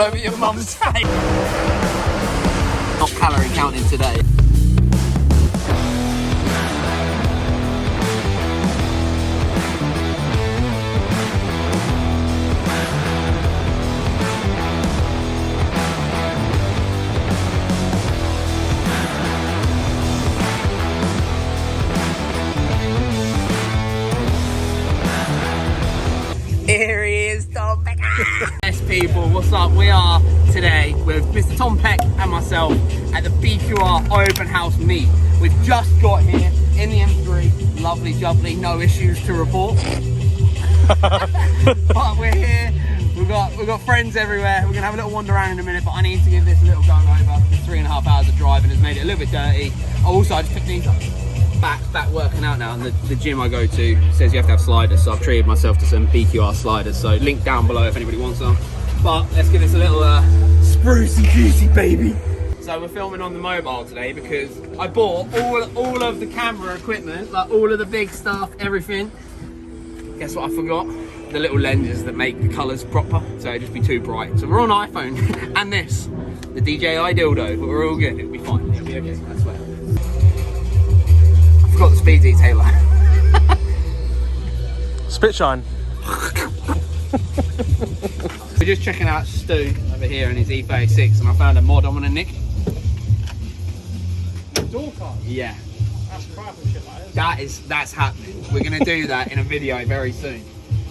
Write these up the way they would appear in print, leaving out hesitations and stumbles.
Over your mum's face. Not calorie counting today. Here he is, Tom Peck. Yes, people, what's up? We are today with Mr. Tom Peck and myself at the BQR Open House meet. We've just got here in the M3. Lovely, jubbly, no issues to report. But we're here. We've got friends everywhere. We're gonna have a little wander around in a minute, but I need to give this a little going over. 3.5 hours of driving has made it a little bit dirty. Also, I just picked these up. Back working out now, and the gym I go to says you have to have sliders, so I've treated myself to some BQR sliders, so link down below if anybody wants some. But let's give this a little sprucey juicy baby. So we're filming on the mobile today because I bought all of the camera equipment, like all of the big stuff, everything. Guess what I forgot? The little lenses that make the colours proper, so it'd just be too bright. So we're on iPhone and this, the DJI dildo, but we're all good, it'll be fine, it'll be okay, I swear. Got the speed detailer. Spit shine. We're just checking out Stu over here in his E36 and I found a mod I'm gonna nick. Door card? Yeah. That's crap and shit like that. That's happening. We're gonna do that in a video very soon.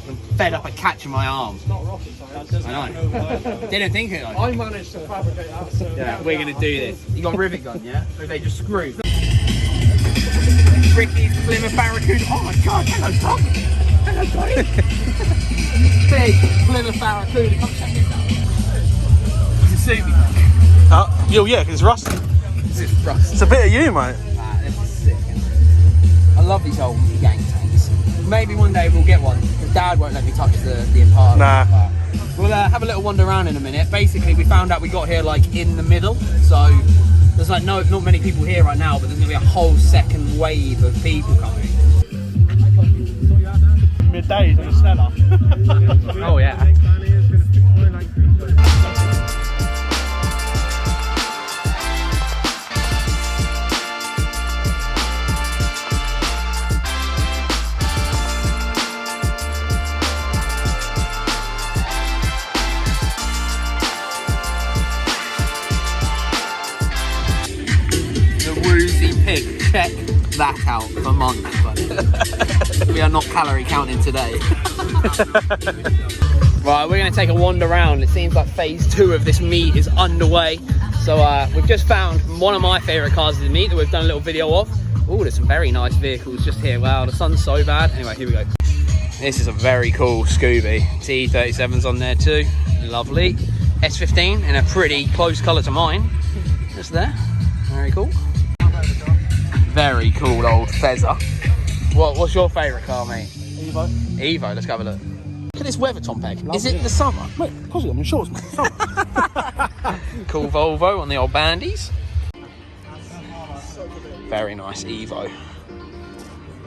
I'm fed up at catching my arms. It's not rocket science. I know. Didn't think it. I managed to fabricate that. So yeah, we're gonna do this. You got a rivet gun, yeah? Or they just screw. Ricky's Plymouth Barracuda. Oh my god, hello Tom. Hello buddy. Big Plymouth Barracuda. Come check this out. Does it suit me? Yeah, because it's rusty. This is rusty. It's a bit of you, mate. This is sick. I love these old gang tanks. Maybe one day we'll get one. Because Dad won't let me touch the Impala. Nah. We'll have a little wander around in a minute. Basically, we found out we got here like in the middle, so there's like not many people here right now, but there's gonna be a whole second wave of people coming. Middays in a Stella. Oh yeah. Pig, check that out for months, buddy. We are not calorie counting today. Right, we're going to take a wander around. It seems like phase 2 of this meet is underway. So we've just found one of my favourite cars of the meet that we've done a little video of. Oh, there's some very nice vehicles just here. Wow, the sun's so bad. Anyway, here we go. This is a very cool Scooby. T37's on there too. Lovely. S15 in a pretty close colour to mine. Just there. Very cool. Very cool old Fezzer. What's your favourite car, mate? Evo. Evo, let's go have a look. Look at this weather, Tom Peck. Is it the summer? Mate, of course I'm in shorts, mate. Cool Volvo on the old bandies. Very nice Evo.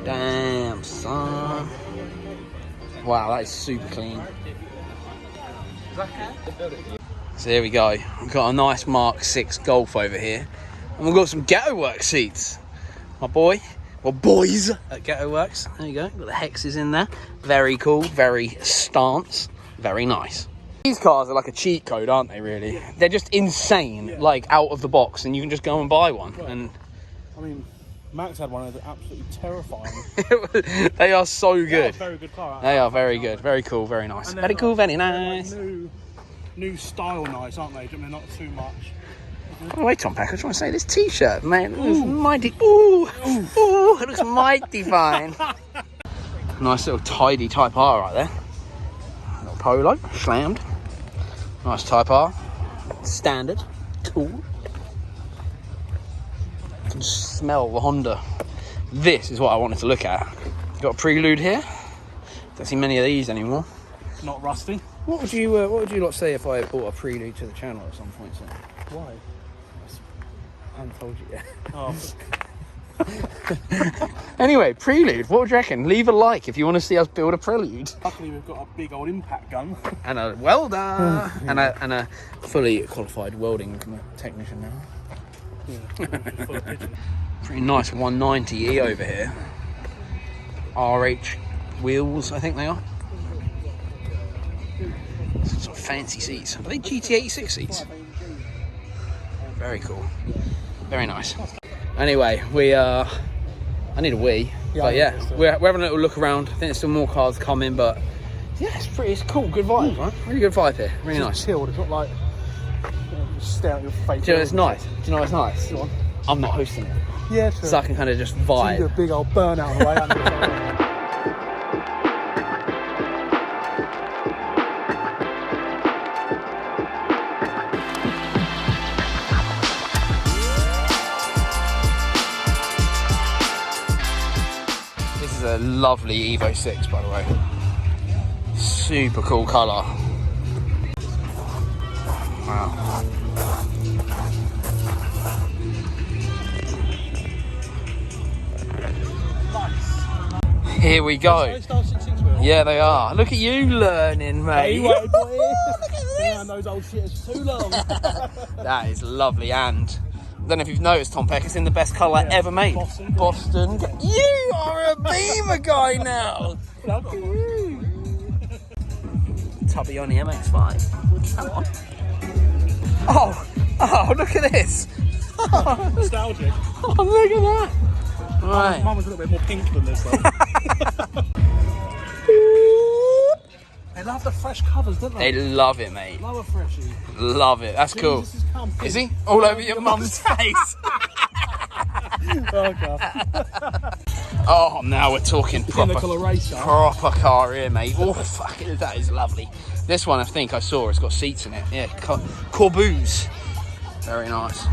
Damn, son. Wow, that is super clean. So here we go. We've got a nice Mark 6 Golf over here. And we've got some Ghetto Works seats. My boys at Ghetto Works. There you go, got the hexes in there. Very cool, very stance, very nice. These cars are like a cheat code, aren't they, really? They're just insane, like out of the box, and you can just go and buy one. Right. And I mean, Max had one of the absolutely terrifying. they are so good. They are a very good car. They are very good, very cool, very nice. Very cool, very nice. Like new style nice, aren't they? They're not too much. Oh, wait, Tom Peck, I just want to say this t-shirt, man, it looks mighty, ooh, it looks mighty fine. Nice little tidy Type R right there. A little Polo, slammed. Nice Type R, standard, cool. You can smell the Honda. This is what I wanted to look at. Got a Prelude here. Don't see many of these anymore. Not rusty. What would you lot say if I brought a Prelude to the channel at some point? So? Why? I haven't told you yet. Oh. Anyway, Prelude, what would you reckon? Leave a like if you want to see us build a Prelude. Luckily, we've got a big old impact gun. And a welder. and a fully qualified welding technician now. Pretty nice 190E over here. RH wheels, I think they are. Some fancy seats. Are they GT86 seats? Very cool. Very nice. Anyway, I need a wee. Yeah, But yeah, we're having a little look around. I think there's some more cars coming, but yeah, it's cool. Good vibe, right? Really good vibe here. Really nice. Chilled. It's not like just stare at your face. Do you know it's nice? Do you know what's nice? Go on. I'm not hosting it. Yeah, true. So I can kind of just So you vibe. do a big old burnout on the way. This is a lovely Evo 6, by the way. Super cool colour. Wow. Here we go. Yeah, they are. Look at you learning, mate. Anyway, boy. Yeah, those old shitters for too long. That is lovely, and I don't know if you've noticed, Tom Peck, it's in the best colour ever made. Boston. You are a Beamer guy now. Look at you. Tubby on the MX-5. Come on. Oh, look at this. Nostalgic. Oh, look at that. Right. Mine was a little bit more pink than this one. They love the fresh covers, don't they? They love it, mate. Love a freshie. Love it. That's cool. Jesus, Is he? All over your mum's face. Oh, God. Oh, now we're talking proper racer. car here, mate. Oh, fuck it, that is lovely. This one, I think I saw, it's got seats in it. Yeah, Corboos. Very nice.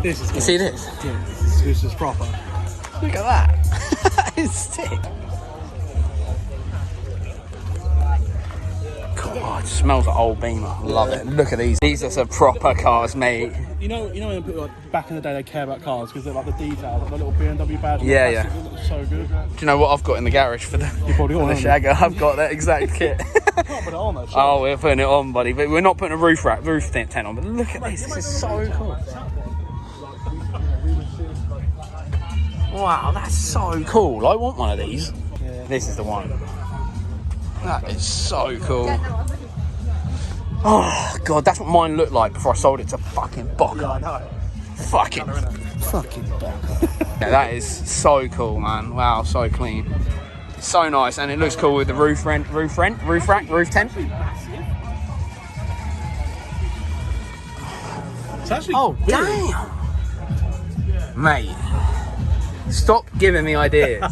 This is You see this? Yeah, this is proper. Look at that. That is sick. God, it smells like old Beamer. Love it. Look at these. These are some proper cars, mate. You know when people, like, back in the day they care about cars because they're like the details, like the little BMW badge. Yeah, yeah. It looks so good. Do you know what I've got in the garage for the Shagger? I've got that exact kit. Can't put it on though. Oh, we're putting it on, buddy. But we're not putting a roof tent on. But look at this. This is so cool. Wow, that's so cool. I want one of these. Yeah. This is the one. That is so cool. Oh, God, that's what mine looked like before I sold it to fucking Bocker. Yeah, I know. Fucking Bocker. Yeah, that is so cool, man. Wow, so clean. So nice, and it looks cool with the roof tent. It's actually big. Damn. Mate, stop giving me ideas.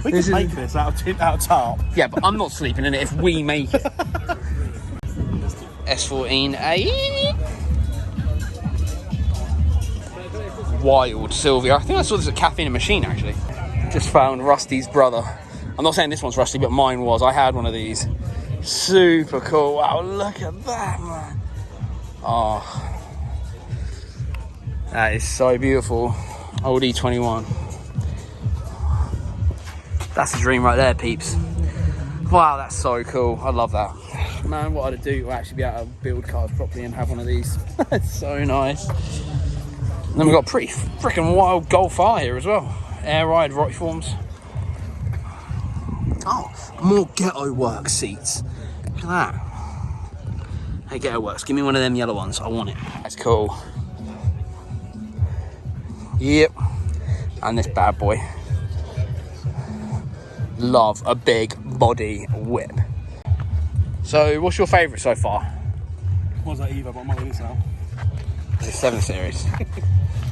We can make this out of tarp. Yeah, but I'm not sleeping in it if we make it. S14A. Wild Sylvia. I think I saw this at Cafe and Machine, actually. Just found Rusty's brother. I'm not saying this one's Rusty, but mine was. I had one of these. Super cool. Wow, look at that, man. Oh. That is so beautiful. Old E21. That's a dream right there, peeps. Wow, that's so cool. I love that. Man, what I'd do to actually be able to build cars properly and have one of these. It's so nice. And then we've got a pretty freaking wild Golf R here as well. Air ride, rocky forms. Oh, more Ghetto Works seats. Look at that. Hey, Ghetto Works, give me one of them yellow ones. I want it. That's cool. Yep. And this bad boy. Love a big body whip. So, what's your favourite so far? Was that Evo, but I might do this now. The 7 Series.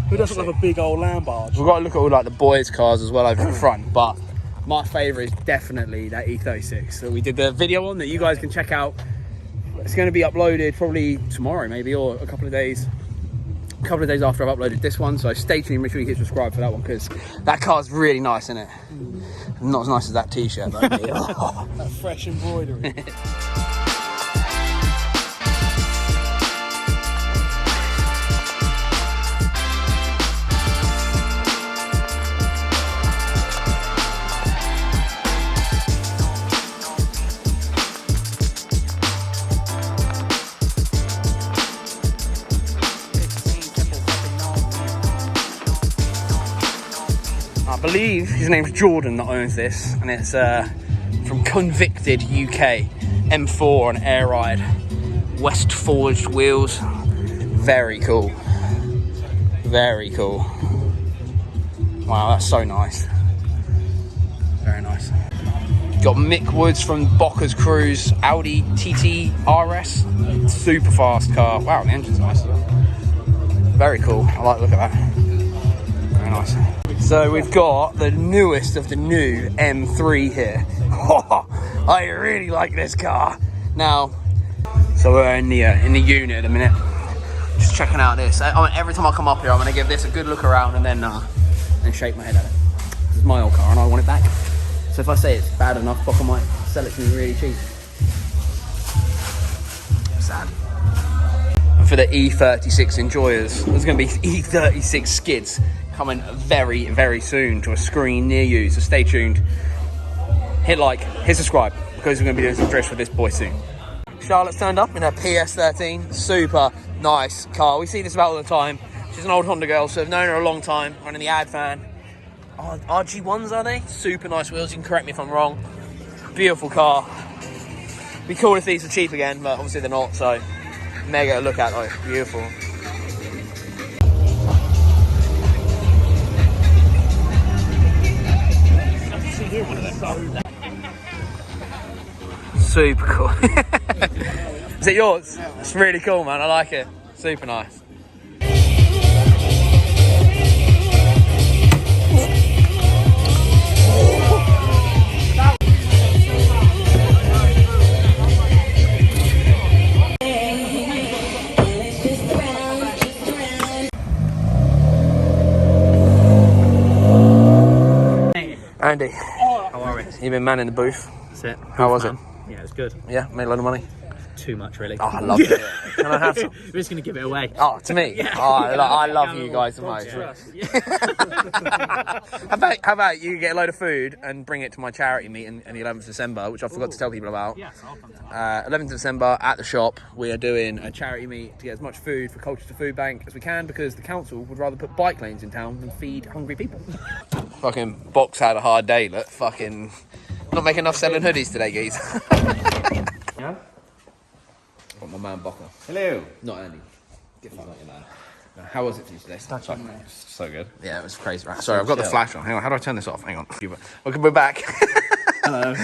Who doesn't love a big old land barge? We've got to look at all like the boys' cars as well over the front, but my favourite is definitely that E36 that we did the video on that you guys can check out. It's going to be uploaded probably tomorrow, maybe, or a couple of days after I've uploaded this one. So stay tuned, make sure you hit subscribe for that one because that car's really nice, isn't it? Not as nice as that t-shirt, though. That fresh embroidery. believe his name's Jordan that owns this, and it's from Convicted UK, M4 and air ride, West forged wheels. Very cool. Very cool. Wow, that's so nice. Very nice. Got Mick Woods from Bocca's Cruise, Audi TT RS. Super fast car. Wow, the engine's nice. Very cool. I like the look at that. Very nice. So we've got the newest of the new M3 here. I really like this car. Now, so we're in the unit at the minute. Just checking out this. Every time I come up here, I'm going to give this a good look around and then shake my head at it. This is my old car and I want it back. So if I say it's bad enough, Bocca might sell it to me really cheap. Sad. And for the E36 enjoyers, there's going to be E36 skids coming very, very soon to a screen near you. So stay tuned. Hit like, hit subscribe, because we're going to be doing some drifts with this boy soon. Charlotte's turned up in her PS13. Super nice car. We see this about all the time. She's an old Honda girl, so I've known her a long time. Running the ad fan. RG1s, are they? Super nice wheels. You can correct me if I'm wrong. Beautiful car. Be cool if these were cheap again, but obviously they're not. So mega to look at though. Beautiful. Super cool. Is it yours? It's really cool, man. I like it. Super nice. Andy, how are we? You've been manning the booth. That's it. How was it? Yeah, it was good. Yeah, made a lot of money. Too much, really. Oh, I love it. Can I have some? We're just going to give it away. Oh, to me? Yeah. Oh, I love you guys the most. Yeah. How about you get a load of food and bring it to my charity meet on the 11th of December, which I forgot to tell people about. Yes, I'll come to that. 11th of December at the shop, we are doing a charity meet to get as much food for Colchester Food Bank as we can, because the council would rather put bike lanes in town than feed hungry people. Fucking Box had a hard day, look. Fucking not making enough selling hoodies today, geez. Yeah? Got my man Bocca. Hello. Not Andy. Get fucked, you man. How was it for you today? So good. Yeah, it was crazy. Right, sorry, I've got the flash on. Hang on, how do I turn this off? Hang on. Okay, we're back. Hello.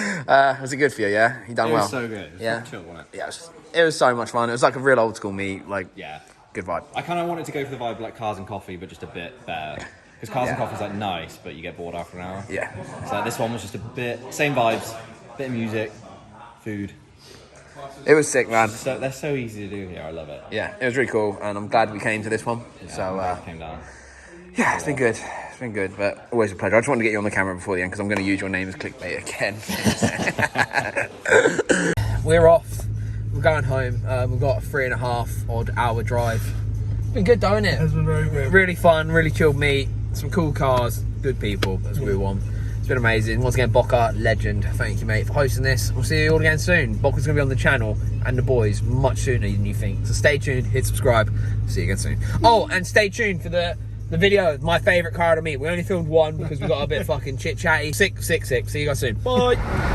Was it good for you, yeah? You done It well? was so good. It was Yeah. chill, wasn't it? Yeah, it was so much fun. It was like a real old school meet, like, Yeah. good vibe. I kind of wanted to go for the vibe like Cars and Coffee, but just a bit better. Because Cars and Coffee's like nice, but you get bored after an hour. Yeah. So this one was just a bit, same vibes, bit of music, food. It was sick, man. So they're so easy to do here. I love it. Yeah, it was really cool, and I'm glad we came to this one. Yeah, So, came down. yeah, it's been good. It's been good, but always a pleasure. I just wanted to get you on the camera before the end, because I'm going to use your name as clickbait again. We're off. We're going home. We've got a 3.5 odd hour drive. It's been good, though, isn't it? It's been very good. Really fun, really chilled meet. Some cool cars, good people. That's what we want. It's been amazing. Once again, Bocca, legend. Thank you, mate, for hosting this. We'll see you all again soon. Bocca's going to be on the channel and the boys much sooner than you think. So stay tuned, hit subscribe. See you again soon. Oh, and stay tuned for the video, my favourite car to meet. We only filmed one because we got a bit fucking chit-chatty. 666. See you guys soon. Bye.